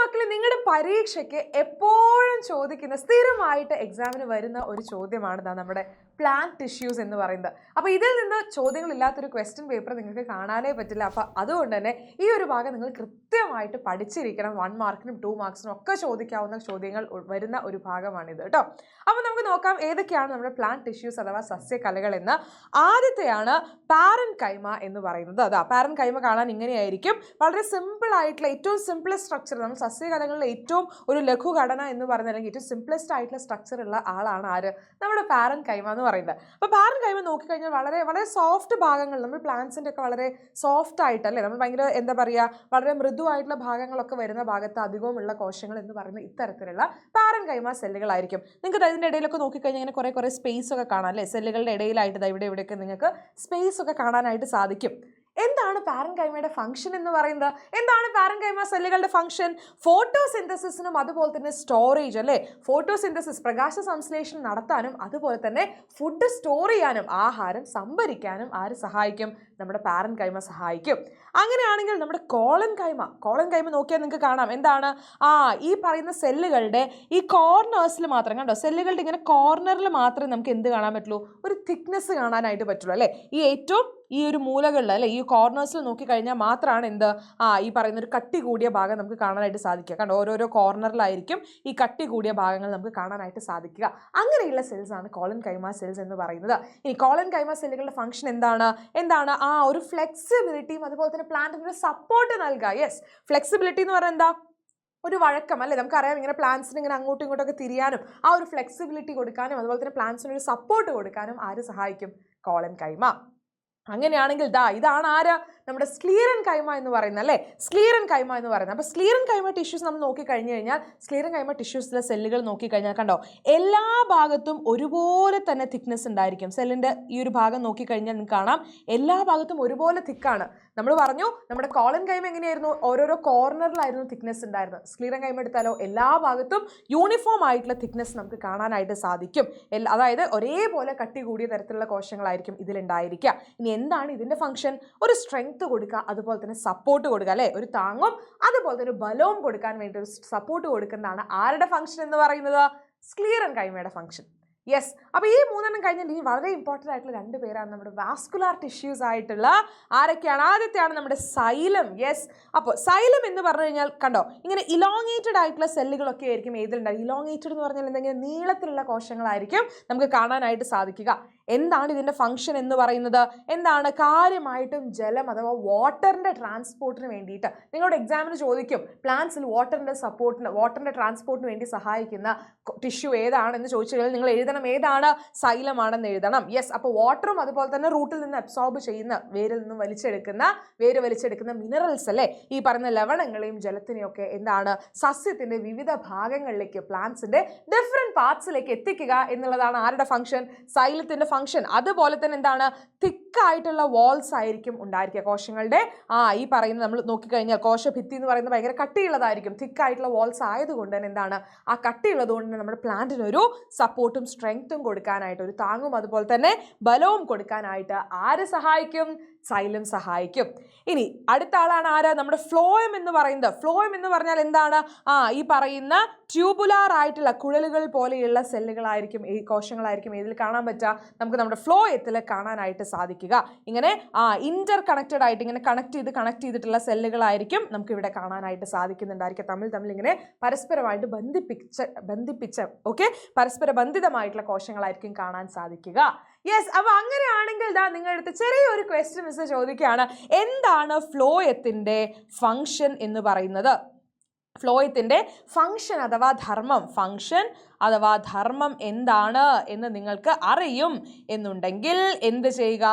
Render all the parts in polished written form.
മക്കളെ നിങ്ങളുടെ പരീക്ഷയ്ക്ക് എപ്പോഴും ചോദിക്കുന്ന സ്ഥിരമായിട്ട് എക്സാമിന് വരുന്ന ഒരു ചോദ്യമാണ് നമ്മുടെ പ്ലാന്റ് ടിഷ്യൂസ് എന്ന് പറയുന്നത്. അപ്പോൾ ഇതിൽ നിന്ന് ചോദ്യങ്ങളില്ലാത്തൊരു ക്വസ്റ്റ്യൻ പേപ്പർ നിങ്ങൾക്ക് കാണാനേ പറ്റില്ല. അപ്പോൾ അതുകൊണ്ട് തന്നെ ഈ ഒരു ഭാഗം നിങ്ങൾ കൃത്യമായിട്ട് പഠിച്ചിരിക്കണം. 1 മാർക്കിനും 2 മാർക്സിനും ഒക്കെ ചോദിക്കാവുന്ന ചോദ്യങ്ങൾ വരുന്ന ഒരു ഭാഗമാണിത് കേട്ടോ. അപ്പോൾ നമുക്ക് നോക്കാം ഏതൊക്കെയാണ് നമ്മുടെ പ്ലാന്റ് ടിഷ്യൂസ് അഥവാ സസ്യകലകൾ എന്ന്. ആദ്യത്തെയാണ് പാരൻകൈമ എന്ന് പറയുന്നത്. അതാ പാരൻകൈമ കാണാൻ ഇങ്ങനെയായിരിക്കും. വളരെ സിമ്പിൾ ആയിട്ടുള്ള ഏറ്റവും സിംപ്ലസ്റ്റ് സ്ട്രക്ചർ, നമ്മൾ സസ്യകലകളിലെ ഏറ്റവും ഒരു ലഘുഘടന എന്ന് പറഞ്ഞ അല്ലെങ്കിൽ ഏറ്റവും സിംപ്ലസ്റ്റ് ആയിട്ടുള്ള സ്ട്രക്ചർ ഉള്ള ആളാണ് ആര്, നമ്മുടെ പാരൻകൈമ എന്ന് പറയുന്നത്. അപ്പോൾ പാരൻകൈമ നോക്കിക്കഴിഞ്ഞാൽ വളരെ വളരെ സോഫ്റ്റ് ഭാഗങ്ങൾ, നമ്മൾ പ്ലാന്റ്സിൻ്റെ ഒക്കെ വളരെ സോഫ്റ്റ് ആയിട്ടല്ലേ, നമ്മൾ ഭയങ്കര എന്താ പറയുക വളരെ മൃദുവായിട്ടുള്ള ഭാഗങ്ങളൊക്കെ വരുന്ന ഭാഗത്ത് അധികവും ഉള്ള കോശങ്ങൾ എന്ന് പറയുന്ന ഇത്തരത്തിലുള്ള പാരൻകൈമ സെല്ലുകളായിരിക്കും. നിങ്ങൾക്ക് ഇതിൻ്റെ ഇടയിലൊക്കെ നോക്കിക്കഴിഞ്ഞാൽ ഇങ്ങനെ കുറേ സ്പേസ് ഒക്കെ കാണാം അല്ലേ, സെല്ലുകളുടെ ഇടയിലായിട്ട് ഇവിടെയൊക്കെ നിങ്ങൾക്ക് സ്പേസ് ഒക്കെ കാണാനായിട്ട് സാധിക്കും. എന്താണ് പാരൻകൈമയുടെ ഫംഗ്ഷൻ എന്ന് പറയുന്നത്? എന്താണ് പാരൻകൈമ സെല്ലുകളുടെ ഫംഗ്ഷൻ? ഫോട്ടോസിന്തസിസിനും അതുപോലെ തന്നെ സ്റ്റോറേജ് അല്ലേ, ഫോട്ടോസിന്തസിസ് പ്രകാശ സംശ്ലേഷണം നടത്താനും അതുപോലെ തന്നെ ഫുഡ് സ്റ്റോർ ചെയ്യാനും ആഹാരം സംഭരിക്കാനും ആര് സഹായിക്കും? നമ്മുടെ പാരൻകൈമ സഹായിക്കും. അങ്ങനെയാണെങ്കിൽ നമ്മുടെ കോളൻ കൈമ നോക്കിയാൽ നിങ്ങൾക്ക് കാണാം എന്താണ്, ഈ പറയുന്ന സെല്ലുകളുടെ ഈ കോർണേഴ്സിൽ മാത്രം കണ്ടോ, സെല്ലുകളുടെ ഇങ്ങനെ കോർണറിൽ മാത്രമേ നമുക്ക് എന്ത് കാണാൻ പറ്റുള്ളൂ, ഒരു തിക്നെസ് കാണാനായിട്ട് പറ്റുള്ളൂ അല്ലേ. ഈ ഒരു മൂലകളിൽ അല്ലെ, ഈ കോർണേഴ്സിൽ നോക്കിക്കഴിഞ്ഞാൽ മാത്രമാണ് എന്ത് ഈ പറയുന്ന ഒരു കട്ടി കൂടിയ ഭാഗം നമുക്ക് കാണാനായിട്ട് സാധിക്കുക. കണ്ടോ, ഓരോരോ കോർണറിലായിരിക്കും ഈ കട്ടി കൂടിയ ഭാഗങ്ങൾ നമുക്ക് കാണാനായിട്ട് സാധിക്കുക. അങ്ങനെയുള്ള സെൽസ് ആണ് കോളൻ കൈമ സെൽസ് എന്ന് പറയുന്നത്. ഈ കോളൻ കൈമ സെല്ലുകളുടെ ഫംഗ്ഷൻ എന്താണ്? ഒരു ഫ്ലെക്സിബിലിറ്റിയും അതുപോലെ തന്നെ പ്ലാന്റിന് സപ്പോർട്ട് നൽകുക. യെസ്, ഫ്ലെക്സിബിലിറ്റി എന്ന് പറഞ്ഞാൽ എന്താ, ഒരു വഴക്കം അല്ലേ. നമുക്കറിയാം ഇങ്ങനെ പ്ലാന്റ്സിന് ഇങ്ങനെ അങ്ങോട്ടും ഇങ്ങോട്ടൊക്കെ തിരിയാനും ഒരു ഫ്ലെക്സിബിലിറ്റി കൊടുക്കാനും അതുപോലെ തന്നെ പ്ലാന്റ്സിന് ഒരു സപ്പോർട്ട് കൊടുക്കാനും ആര് സഹായിക്കും? കോളൻ കൈമ. അങ്ങനെയാണെങ്കിൽ ഇതാണ് ആര്, നമ്മുടെ സ്ക്ലീറൻ കൈമ എന്ന് പറയുന്നത് അല്ലേ, സ്ക്ലീറൻ കൈമ എന്ന് പറയുന്നത്. അപ്പോൾ സ്ക്ലീറൻ കൈമ ടിഷ്യൂസ് നമ്മൾ നോക്കിക്കഴിഞ്ഞു കഴിഞ്ഞാൽ സ്ക്ലീറൻ കൈമ ടിഷ്യൂസിലെ സെല്ലുകൾ നോക്കിക്കഴിഞ്ഞാൽ കണ്ടോ, എല്ലാ ഭാഗത്തും ഒരുപോലെ തന്നെ തിക്നെസ് ഉണ്ടായിരിക്കും. സെല്ലിൻ്റെ ഈ ഒരു ഭാഗം നോക്കിക്കഴിഞ്ഞാൽ നിങ്ങൾക്ക് കാണാം എല്ലാ ഭാഗത്തും ഒരുപോലെ തിക്കാണ്. നമ്മൾ പറഞ്ഞു നമ്മുടെ കോളൻ കൈമ എങ്ങനെയായിരുന്നു, ഓരോരോ കോർണറിലായിരുന്നു തിക്നെസ് ഉണ്ടായിരുന്നത്. സ്ക്ലീറൻ കൈമ എടുത്താലോ എല്ലാ ഭാഗത്തും യൂണിഫോം ആയിട്ടുള്ള തിക്നെസ് നമുക്ക് കാണാനായിട്ട് സാധിക്കും. അതായത് ഒരേപോലെ കട്ടി കൂടിയ തരത്തിലുള്ള കോശങ്ങളായിരിക്കും ഇതിലുണ്ടായിരിക്കുക. ഇനി എന്താണ് ഇതിൻ്റെ ഫംഗ്ഷൻ? ഒരു സ്ട്രെങ്ത് കൊടുക്കുക, അതുപോലെ തന്നെ സപ്പോർട്ട് കൊടുക്കുക അല്ലേ, ഒരു താങ്ങും അതുപോലെ തന്നെ ബലവും കൊടുക്കാൻ വേണ്ടി ഒരു സപ്പോർട്ട് കൊടുക്കുന്നതാണ് ആരുടെ ഫംഗ്ഷൻ എന്ന് പറയുന്നത്? സ്ക്ലീറൻ കൈമയുടെ ഫംഗ്ഷൻ. യെസ്, അപ്പോൾ ഈ 3 കഴിഞ്ഞാൽ ഇനി വളരെ ഇമ്പോർട്ടൻ്റ് ആയിട്ടുള്ള 2 പേരാണ് നമ്മുടെ വാസ്കുലാർ ടിഷ്യൂസ് ആയിട്ടുള്ള ആരൊക്കെയാണ്? ആദ്യത്തെയാണ് നമ്മുടെ സൈലം. യെസ്, അപ്പോൾ സൈലം എന്ന് പറഞ്ഞു കഴിഞ്ഞാൽ കണ്ടോ, ഇങ്ങനെ ഇലോങ്ങേറ്റഡ് ആയിട്ടുള്ള സെല്ലുകളൊക്കെ ആയിരിക്കും ഏതിലുണ്ടാവും. ഇലോങ്ങേറ്റഡ് എന്ന് പറഞ്ഞാൽ എന്തെങ്കിലും നീളത്തിലുള്ള കോശങ്ങളായിരിക്കും നമുക്ക് കാണാനായിട്ട് സാധിക്കുക. എന്താണ് ഇതിൻ്റെ ഫംഗ്ഷൻ എന്ന് പറയുന്നത്? എന്താണ്? കാര്യമായിട്ടും ജലം അഥവാ വാട്ടറിൻ്റെ ട്രാൻസ്പോർട്ടിന് വേണ്ടിയിട്ട് നിങ്ങളുടെ എക്സാമിന് ചോദിക്കും, പ്ലാന്റ്സിൽ വാട്ടറിൻ്റെ ട്രാൻസ്പോർട്ടിന് വേണ്ടി സഹായിക്കുന്ന ടിഷ്യൂ ഏതാണെന്ന് ചോദിച്ചു കഴിഞ്ഞാൽ നിങ്ങൾ എഴുതണം ഏതാണ്, സൈലമാണെന്ന് എഴുതണം. യെസ്, അപ്പോൾ വാട്ടറും അതുപോലെ തന്നെ റൂട്ടിൽ നിന്ന് അബ്സോർബ് ചെയ്യുന്ന വേരിൽ നിന്നും വേര് വലിച്ചെടുക്കുന്ന മിനറൽസ് അല്ലേ, ഈ പറയുന്ന ലവണങ്ങളെയും ജലത്തിനെയും ഒക്കെ എന്താണ് സസ്യത്തിൻ്റെ വിവിധ ഭാഗങ്ങളിലേക്ക് പ്ലാന്റ്സിൻ്റെ ഡിഫറെൻറ്റ് പാർട്സിലേക്ക് എത്തിക്കുക എന്നുള്ളതാണ് ആരുടെ ഫംഗ്ഷൻ? സൈലത്തിൻ്റെ ഫംഗ്ഷൻ. അതുപോലെ തന്നെ എന്താണ്, തിക്കായിട്ടുള്ള വാൾസ് ആയിരിക്കും ഉണ്ടായിരിക്കുക കോശങ്ങളുടെ. ഈ പറയുന്ന നമ്മൾ നോക്കിക്കഴിഞ്ഞാൽ കോശഭിത്തി എന്ന് പറയുന്നത് ഭയങ്കര കട്ടിയുള്ളതായിരിക്കും. തിക്കായിട്ടുള്ള വാൾസ് ആയതുകൊണ്ട് തന്നെ എന്താണ്, ആ കട്ടിയുള്ളത് കൊണ്ട് തന്നെ നമ്മുടെ പ്ലാന്റിനൊരു സപ്പോർട്ടും സ്ട്രെങ്ത്തും കൊടുക്കാനായിട്ട്, ഒരു താങ്ങും അതുപോലെ തന്നെ ബലവും കൊടുക്കാനായിട്ട് ആര് സഹായിക്കും? സൈലം സഹായിക്കും. ഇനി അടുത്ത ആളാണ് ആര്, നമ്മുടെ ഫ്ലോയം എന്ന് പറയുന്നത്. ഫ്ലോയം എന്ന് പറഞ്ഞാൽ എന്താണ്, ഈ പറയുന്ന ട്യൂബുലാർ ആയിട്ടുള്ള കുഴലുകൾ പോലെയുള്ള സെല്ലുകളായിരിക്കും, ഈ കോശങ്ങളായിരിക്കും ഇതിൽ കാണാൻ പറ്റുക, നമുക്ക് നമ്മുടെ ഫ്ലോയത്തിൽ കാണാനായിട്ട് സാധിക്കുക. ഇങ്ങനെ ഇന്റർ കണക്റ്റഡ് ആയിട്ട് ഇങ്ങനെ കണക്ട് ചെയ്തിട്ടുള്ള സെല്ലുകളായിരിക്കും നമുക്ക് ഇവിടെ കാണാനായിട്ട് സാധിക്കുന്നുണ്ടായിരിക്കും. തമ്മിൽ ഇങ്ങനെ പരസ്പരമായിട്ട് ബന്ധിപ്പിച്ച പരസ്പര ബന്ധിതമായിട്ടുള്ള കോശങ്ങളായിരിക്കും കാണാൻ സാധിക്കുക. യെസ്, അപ്പോൾ അങ്ങനെയാണെങ്കിൽ നിങ്ങളുടെ അടുത്ത് ചെറിയൊരു ക്വസ്റ്റ്യൻ മിസ് ചോദിക്കുകയാണ്, എന്താണ് ഫ്ലോയത്തിൻ്റെ ഫംഗ്ഷൻ എന്ന് പറയുന്നത്? ഫ്ലോയത്തിൻ്റെ ഫംഗ്ഷൻ അഥവാ ധർമ്മം എന്താണ് എന്ന് നിങ്ങൾക്ക് അറിയും എന്നുണ്ടെങ്കിൽ എന്ത് ചെയ്യുക,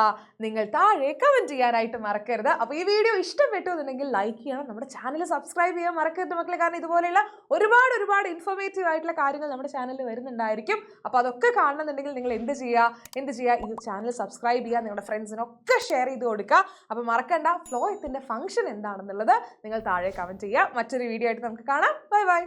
നിങ്ങൾ താഴെ കമൻറ്റ് ചെയ്യാനായിട്ട് മറക്കരുത്. അപ്പോൾ ഈ വീഡിയോ ഇഷ്ടപ്പെട്ടു എന്നുണ്ടെങ്കിൽ ലൈക്ക് ചെയ്യണം, നമ്മുടെ ചാനൽ സബ്സ്ക്രൈബ് ചെയ്യാൻ മറക്കരുത് മക്കളെ. കാരണം ഇതുപോലെയുള്ള ഒരുപാട് ഇൻഫോർമേറ്റീവ് ആയിട്ടുള്ള കാര്യങ്ങൾ നമ്മുടെ ചാനലിൽ വരുന്നുണ്ടായിരിക്കും. അപ്പോൾ അതൊക്കെ കാണണമെന്നുണ്ടെങ്കിൽ നിങ്ങൾ എന്ത് ചെയ്യുക, ഈ ചാനൽ സബ്സ്ക്രൈബ് ചെയ്യുക, നിങ്ങളുടെ ഫ്രണ്ട്സിനൊക്കെ ഷെയർ ചെയ്ത് കൊടുക്കുക. അപ്പോൾ മറക്കണ്ട, ഫ്ലോയത്തിൻ്റെ ഫംഗ്ഷൻ എന്താണെന്നുള്ളത് നിങ്ങൾ താഴെ കമൻറ്റ് ചെയ്യുക. മറ്റൊരു വീഡിയോ ആയിട്ട് നമുക്ക് കാണാം. ബൈ.